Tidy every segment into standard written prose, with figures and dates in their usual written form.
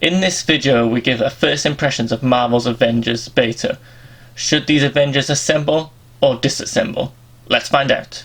In this video we give our first impressions of Marvel's Avengers Beta. Should these Avengers assemble or disassemble? Let's find out.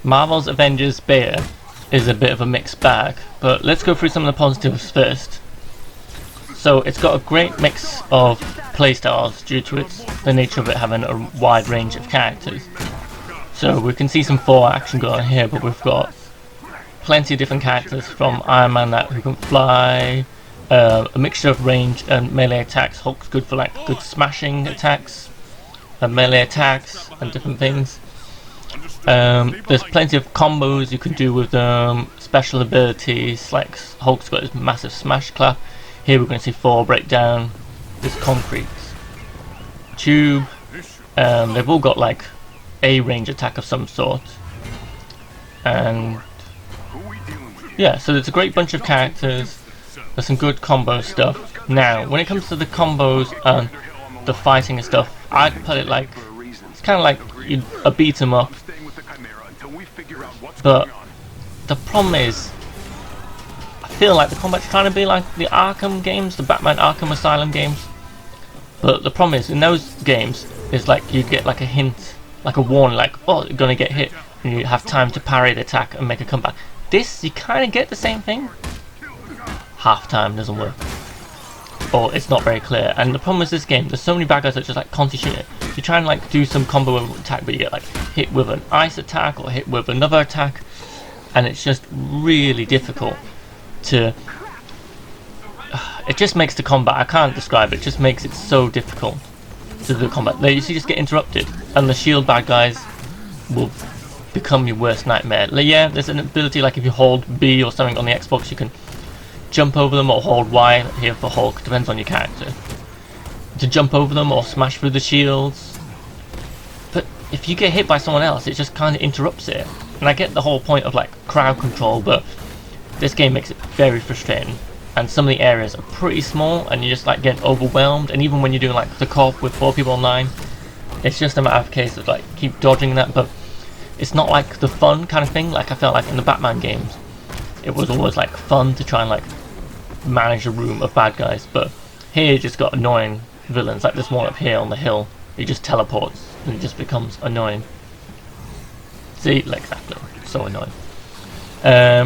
Marvel's Avengers Beta is a bit of a mixed bag, but let's go through some of the positives first. So it's got a great mix of playstyles due to the nature of it having a wide range of characters. So we can see some forward action going on here, but we've got plenty of different characters, from Iron Man who can fly, a mixture of range and melee attacks. Hulk's good for like good smashing attacks and melee attacks and different things. There's plenty of combos you can do with special abilities, like Hulk's got his massive smash clap. Here we're going to see Thor break down this concrete tube. They've all got like a range attack of some sort, and yeah, so there's a great bunch of characters. There's some good combo stuff. Now when it comes to the combos and the fighting and stuff, I'd put it like it's kind of like a beat 'em up. But the problem is, I feel like the combat's trying to be like the Arkham games, the Batman Arkham Asylum games. But the problem is, in those games, is like you get like a hint, like a warning, like, oh, you're gonna get hit, and you have time to parry the attack and make a comeback. This, you kind of get the same thing. Half time doesn't work, or it's not very clear. And the problem is, this game, there's so many bad guys that just like constantly shoot it. You try and like do some combo attack, but you get like hit with an ice attack or hit with another attack, and it's just really difficult to. It just makes the combat, I can't describe it. It just makes it so difficult to do the combat. They usually just get interrupted, and the shield bad guys will become your worst nightmare. Like, yeah, there's an ability like if you hold B or something on the Xbox, you can jump over them, or hold Y here for Hulk, depends on your character, to jump over them or smash through the shields. But if you get hit by someone else, it just kind of interrupts it. And I get the whole point of like crowd control, but this game makes it very frustrating. And some of the areas are pretty small, and you just like get overwhelmed. And even when you're doing like the co-op with 4 people online, it's just a matter of case of like keep dodging that. But it's not like the fun kind of thing like I felt like in the Batman games. It was always like fun to try and like manage a room of bad guys, but here you just got annoying villains, like this one up here on the hill. He just teleports and he just becomes annoying. See, like exactly, so annoying.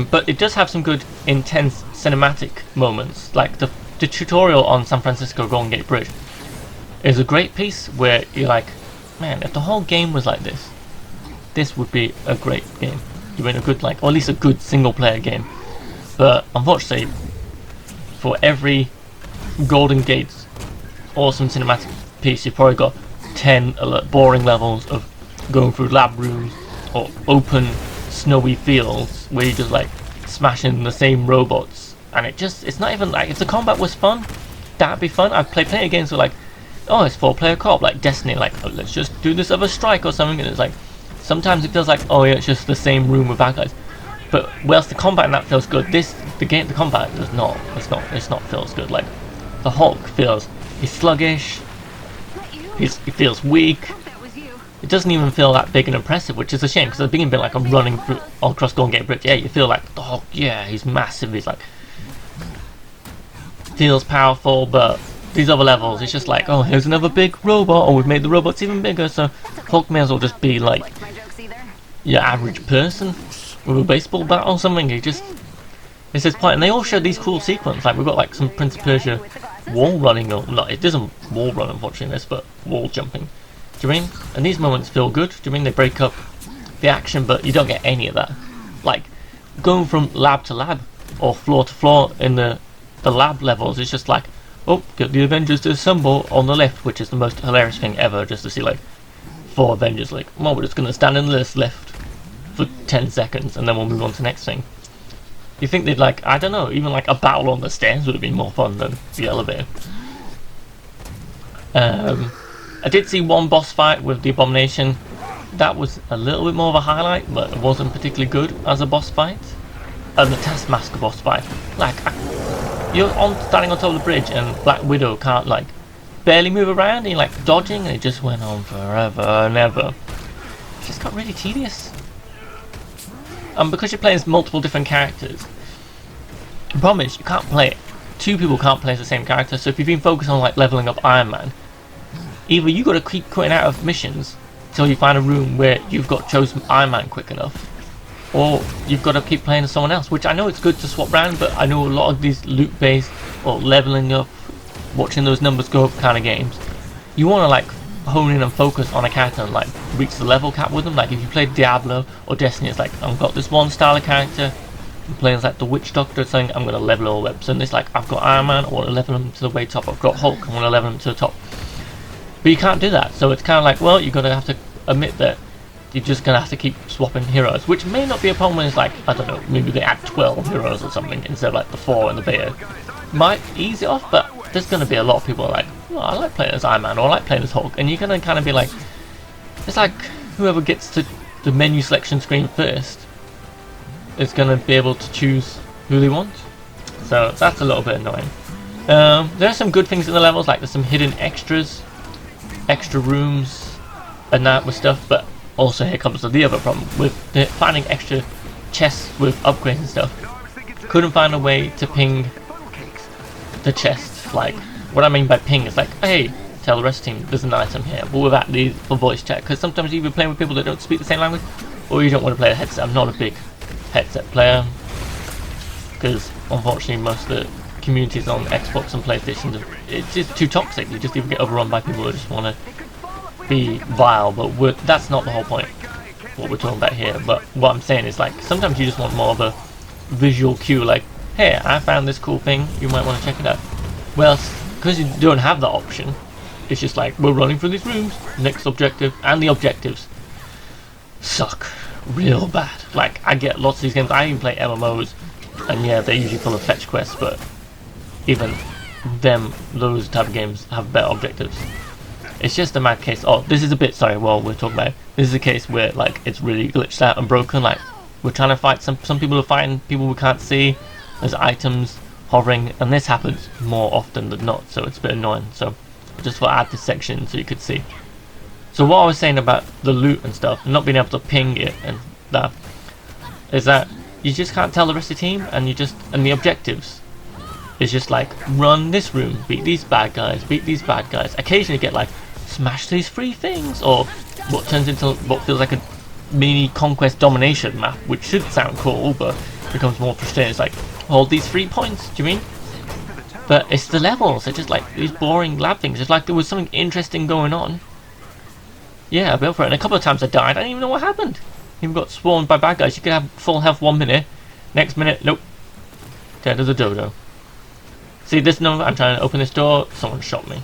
But it does have some good intense cinematic moments, like the tutorial on San Francisco Golden Gate Bridge is a great piece where you're like, man, if the whole game was like this, this would be a great game. You mean a good, like, or at least a good single player game. But unfortunately, for every Golden Gate's awesome cinematic piece, you've probably got 10 boring levels of going through lab rooms or open snowy fields where you're just like smashing the same robots, and it's not even like, if the combat was fun, that'd be fun. I've played plenty of games where like, oh, it's 4-player co-op, like Destiny, like, oh, let's just do this other strike or something, and it's like sometimes it feels like, oh yeah, it's just the same room with bad guys. But whilst the combat in that feels good, the combat does not. It's not feels good. Like the Hulk he's sluggish. He feels weak. It doesn't even feel that big and impressive, which is a shame, because at the beginning, been like I'm running through all across Golden Gate Bridge. Yeah, you feel like the Hulk. Yeah, he's massive. He's like feels powerful, but these other levels, it's just like, oh, here's another big robot. Oh, we've made the robots even bigger, so Hulk may as well just be like your average person with a baseball bat or something. It's his point. And they all show these cool sequences, like we've got like some Prince of Persia wall running, or not, it doesn't wall run unfortunately this, but wall jumping. Do you mean? And these moments feel good. Do you mean they break up the action, but you don't get any of that. Like going from lab to lab or floor to floor in the lab levels, it's just like, oh, get the Avengers to assemble on the left, which is the most hilarious thing ever, just to see like 4 Avengers like, well, we're just gonna stand in this lift for 10 seconds and then we'll move on to the next thing. You think they'd like, I don't know, even like a battle on the stairs would have been more fun than the elevator. I did see one boss fight with the Abomination. That was a little bit more of a highlight, but it wasn't particularly good as a boss fight. and the Taskmaster boss fight. Like, you're standing on top of the bridge and Black Widow can't like barely move around and you're like dodging, and it just went on forever and ever. It just got really tedious. And because you're playing as multiple different characters, the problem is you can't play it. Two people can't play as the same character, so if you've been focused on like leveling up Iron Man, either you got to keep cutting out of missions till you find a room where you've got chosen Iron Man quick enough, or you've got to keep playing as someone else, which I know it's good to swap around, but I know a lot of these loot based or leveling up, watching those numbers go up kind of games, you want to like hone in and focus on a character and like reach the level cap with them. Like if you play Diablo or Destiny, it's like I've got this one style of character, I'm playing as like the Witch Doctor, saying I'm going to level all up. So it's like I've got Iron Man, I want to level him to the way top, I've got Hulk, I want to level him to the top. But you can't do that, so it's kind of like, well, you're going to have to admit that you're just going to have to keep swapping heroes, which may not be a problem when it's like, I don't know, maybe they add 12 heroes or something instead of like the 4 in the beta. Might ease it off, but there's going to be a lot of people like, oh, I like playing as Iron Man, or I like playing as Hulk, and you're going to kind of be like, it's like whoever gets to the menu selection screen first is going to be able to choose who they want. So that's a little bit annoying. There are some good things in the levels, like there's some hidden extras, extra rooms and that with stuff, but also here comes the other problem with finding extra chests with upgrades and stuff. Couldn't find a way to ping the chest. Like, what I mean by ping is like, hey, tell the rest of the team there's an item here, but without the voice chat, because sometimes you're playing with people that don't speak the same language, or you don't want to play a headset. I'm not a big headset player, because unfortunately most of the communities on Xbox and PlayStation, it's just too toxic. You just even get overrun by people who just want to be vile, but that's not the whole point, what we're talking about here. But what I'm saying is, like, sometimes you just want more of a visual cue, like, hey, I found this cool thing, you might want to check it out. Well, because you don't have that option, it's just like, we're running through these rooms, next objective, and the objectives suck real bad. Like, I get lots of these games, I even play MMOs, and yeah, they're usually full of fetch quests, but even those type of games have better objectives. It's just a mad case. Oh, this is a bit, sorry, well, we're talking about, this is a case where, like, it's really glitched out and broken. Like, we're trying to fight, some people are fighting people we can't see, there's items hovering, and this happens more often than not, so it's a bit annoying. So, I just thought I'd add this section so you could see. So what I was saying about the loot and stuff, and not being able to ping it and that, is that you just can't tell the rest of the team, and the objectives is just like, run this room, beat these bad guys, beat these bad guys. Occasionally you get like, smash these 3 things, or what turns into what feels like a mini conquest domination map, which should sound cool, but becomes more frustrating. It's like, hold these 3 points, do you mean? But it's the levels, they're just like these boring lab things. It's like there was something interesting going on. Yeah, I built for it, and a couple of times I died, I didn't even know what happened. Even got swarmed by bad guys. You could have full health 1 minute, next minute, nope, dead as a dodo. See this number, I'm trying to open this door, someone shot me.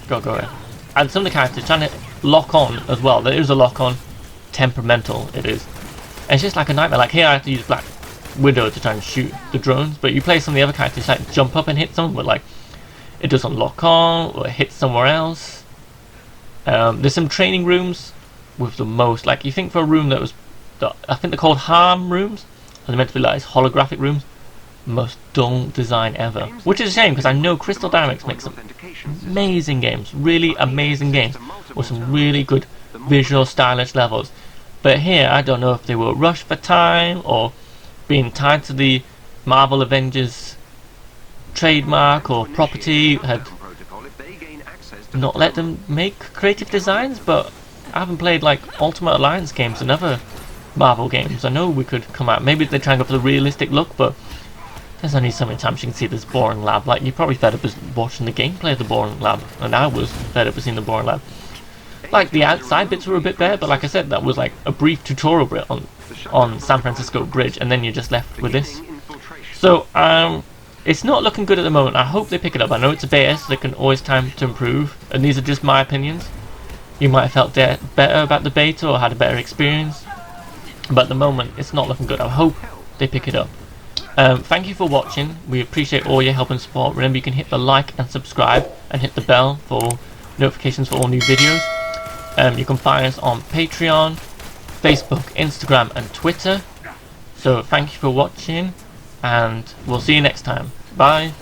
Go ahead. And some of the characters trying to lock on as well. There is a lock on, temperamental it is. And it's just like a nightmare. Like here I have to use Black Widow to try and shoot the drones, but you play some of the other characters like jump up and hit someone, but like it doesn't lock on or it hits somewhere else. There's some training rooms with the most, like you think for a room that was, I think they're called harm rooms, and they're meant to be like holographic rooms. Most dull design ever, which is a shame because I know Crystal Dynamics makes some amazing games, really amazing games with some really good visual stylish levels, but here I don't know if they were rushed for time or being tied to the Marvel Avengers trademark or property had not let them make creative designs. But I haven't played like Ultimate Alliance games and other Marvel games. I know we could come out, maybe they're trying to go for the realistic look, but there's only so many times you can see this boring lab. Like, you're probably fed up with watching the gameplay of the boring lab, and I was fed up with seeing the boring lab. Like, the outside bits were a bit better, but like I said, that was like a brief tutorial bit on San Francisco Bridge, and then you're just left with this. So, it's not looking good at the moment. I hope they pick it up. I know it's a beta, so there can always time to improve, and these are just my opinions. You might have felt better about the beta or had a better experience, but at the moment, it's not looking good. I hope they pick it up. Thank you for watching. We appreciate all your help and support. Remember, you can hit the like and subscribe and hit the bell for notifications for all new videos. You can find us on Patreon, Facebook, Instagram and Twitter. So thank you for watching, and we'll see you next time. Bye.